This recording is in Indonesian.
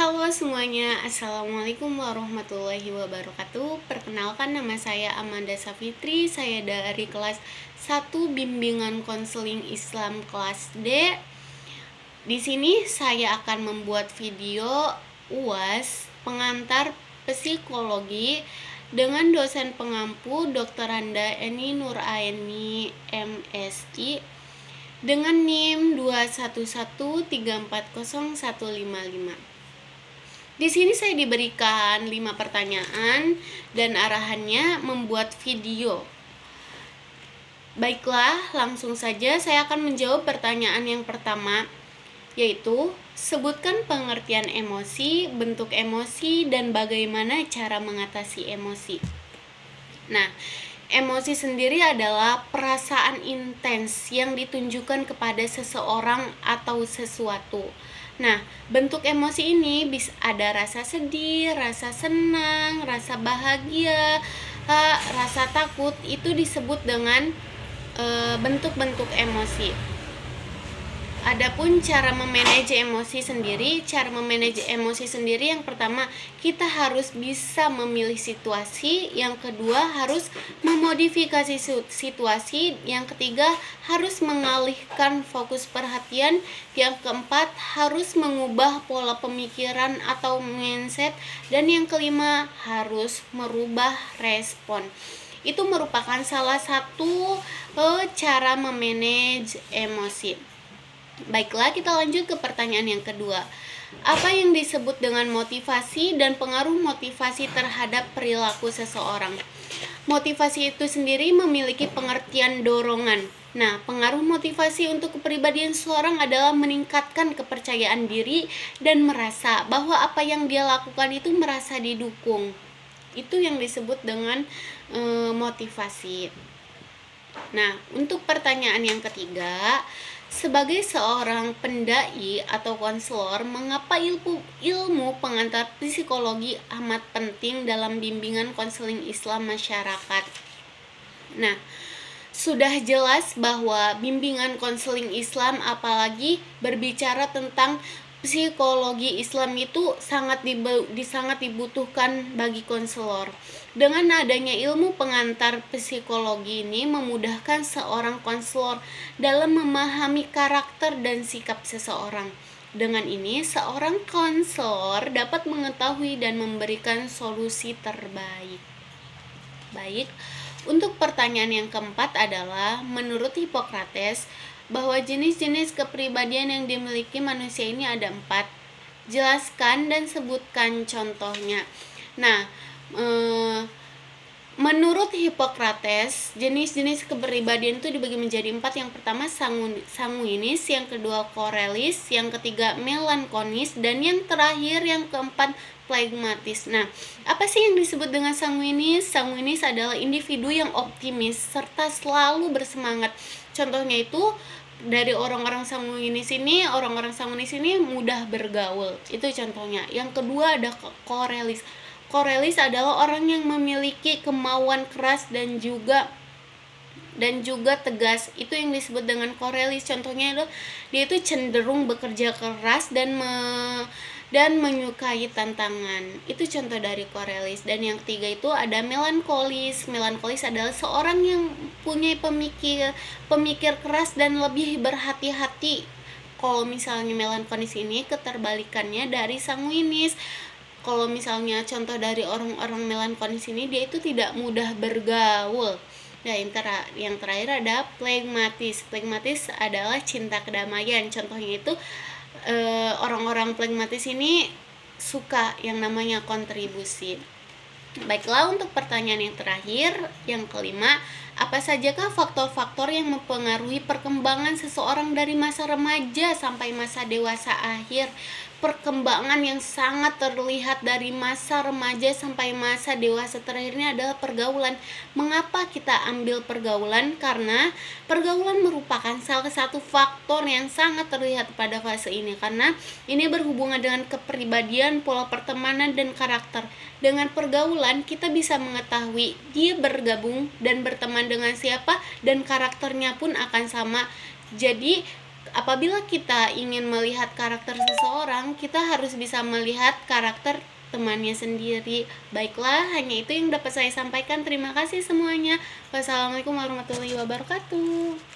Halo semuanya, Assalamualaikum warahmatullahi wabarakatuh. Perkenalkan, nama saya Amanda Safitri. Saya dari kelas 1 Bimbingan Konseling Islam kelas D. Di sini saya akan membuat video UAS pengantar psikologi dengan dosen pengampu Dr. Randa Eni Nuraini MSI dengan NIM 211340155. Di sini saya diberikan 5 pertanyaan dan arahannya membuat video. Baiklah, langsung saja saya akan menjawab pertanyaan yang pertama, yaitu sebutkan pengertian emosi, bentuk emosi, dan bagaimana cara mengatasi emosi. Nah, emosi sendiri adalah perasaan intens yang ditunjukkan kepada seseorang atau sesuatu. Nah, bentuk emosi ini bisa ada rasa sedih, rasa senang, rasa bahagia, rasa takut. Itu disebut dengan bentuk-bentuk emosi. Adapun cara memanage emosi sendiri, yang pertama kita harus bisa memilih situasi, yang kedua harus memodifikasi situasi, yang ketiga harus mengalihkan fokus perhatian, yang keempat harus mengubah pola pemikiran atau mindset, dan yang kelima harus merubah respon. Itu merupakan salah satu cara memanage emosi. Baiklah, kita lanjut ke pertanyaan yang kedua. Apa yang disebut dengan motivasi dan pengaruh motivasi terhadap perilaku seseorang? Motivasi itu sendiri memiliki pengertian dorongan. Nah, pengaruh motivasi untuk kepribadian seseorang adalah meningkatkan kepercayaan diri dan merasa bahwa apa yang dia lakukan itu merasa didukung. Itu yang disebut dengan motivasi. Nah, untuk pertanyaan yang ketiga, sebagai seorang pendai atau konselor, mengapa ilmu pengantar psikologi amat penting dalam bimbingan konseling Islam masyarakat? Nah, sudah jelas bahwa bimbingan konseling Islam, apalagi berbicara tentang psikologi Islam, itu sangat dibutuhkan bagi konselor. Dengan adanya ilmu pengantar psikologi ini memudahkan seorang konselor dalam memahami karakter dan sikap seseorang. Dengan ini, seorang konselor dapat mengetahui dan memberikan solusi terbaik. Baik, untuk pertanyaan yang keempat adalah, menurut Hippocrates, bahwa jenis-jenis kepribadian yang dimiliki manusia ini ada 4. Jelaskan dan sebutkan contohnya. Nah, menurut Hippocrates, jenis-jenis kepribadian itu dibagi menjadi 4. Yang pertama sanguinis, yang kedua korelis, yang ketiga melankolis, dan yang terakhir, yang keempat, phlegmatis. Nah, apa sih yang disebut dengan sanguinis? Sanguinis adalah individu yang optimis serta selalu bersemangat. Contohnya itu dari orang-orang sanguinis ini mudah bergaul. Itu contohnya. Yang kedua ada korelis. Korelis adalah orang yang memiliki kemauan keras dan juga tegas. Itu yang disebut dengan korelis. Contohnya itu dia itu cenderung bekerja keras dan menyukai tantangan. Itu contoh dari korelis. Dan yang ketiga itu ada melankolis. Melankolis adalah seorang yang punya pemikir keras dan lebih berhati-hati. Kalau misalnya melankolis ini keterbalikannya dari sanguinis. Kalau misalnya contoh dari orang-orang melankolis ini, dia itu tidak mudah bergaul. Nah, yang terakhir ada phlegmatis. Phlegmatis adalah cinta kedamaian. Contohnya itu orang-orang phlegmatis ini suka yang namanya kontribusi. Baiklah, untuk pertanyaan yang terakhir, yang kelima, apa sajakah faktor-faktor yang mempengaruhi perkembangan seseorang dari masa remaja sampai masa dewasa akhir? Perkembangan yang sangat terlihat dari masa remaja sampai masa dewasa terakhir ini adalah pergaulan. Mengapa kita ambil pergaulan? Karena pergaulan merupakan salah satu faktor yang sangat terlihat pada fase ini, karena ini berhubungan dengan kepribadian, pola pertemanan, dan karakter. Dengan pergaulan kita bisa mengetahui dia bergabung dan berteman dengan siapa, dan karakternya pun akan sama. Jadi apabila kita ingin melihat karakter seseorang, kita harus bisa melihat karakter temannya sendiri. Baiklah, hanya itu yang dapat saya sampaikan. Terima kasih semuanya. Wassalamualaikum warahmatullahi wabarakatuh.